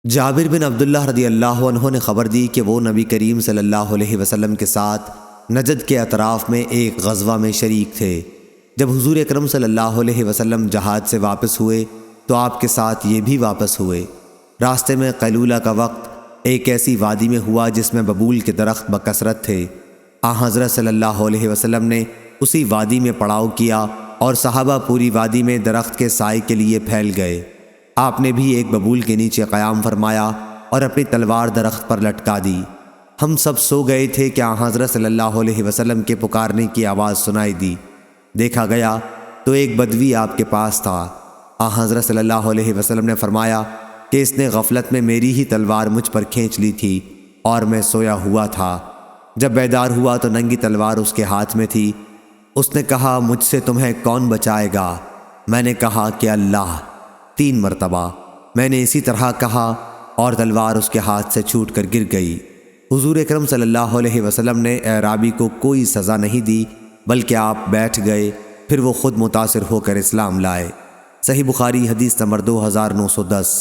جابر بن عبداللہ رضی اللہ عنہ نے خبر دی کہ وہ نبی کریم صلی اللہ علیہ وسلم کے ساتھ نجد کے اطراف میں ایک غزوہ میں شریک تھے۔ جب حضور اکرم صلی اللہ علیہ وسلم جہاد سے واپس ہوئے تو آپ کے ساتھ یہ بھی واپس ہوئے۔ راستے میں قیلولہ کا وقت ایک ایسی وادی میں ہوا جس میں ببول کے درخت بکثرت تھے۔ حضرت صلی اللہ علیہ وسلم نے اسی وادی میں پڑاؤ کیا اور صحابہ پوری وادی میں درخت کے سائے کے لیے پھیل گئے۔ آپ نے بھی ایک ببول کے نیچے قیام فرمایا اور اپنی تلوار درخت پر لٹکا دی۔ ہم سب سو گئے تھے کہ حضرت صلی اللہ علیہ وسلم کے پکارنے کی آواز سنائی دی۔ دیکھا گیا تو ایک بدوی آپ کے پاس تھا۔ حضرت صلی اللہ علیہ وسلم نے فرمایا کہ اس نے غفلت میں میری ہی تلوار مجھ پر کھینچ لی تھی اور میں سویا ہوا تھا۔ جب بیدار ہوا تو ننگی تلوار اس کے ہاتھ میں تھی۔ اس نے کہا مجھ سے تمہیں کون بچائے گا؟ میں نے کہا کہ اللہ۔ 3 مرتبہ میں نے اسی طرح کہا اور تلوار اس کے ہاتھ سے چھوٹ کر گر گئی۔ حضور اکرم صلی اللہ علیہ وسلم نے اعرابی کو کوئی سزا نہیں دی بلکہ آپ بیٹھ گئے، پھر وہ خود متاثر ہو کر اسلام لائے۔ صحیح بخاری حدیث نمبر 2910۔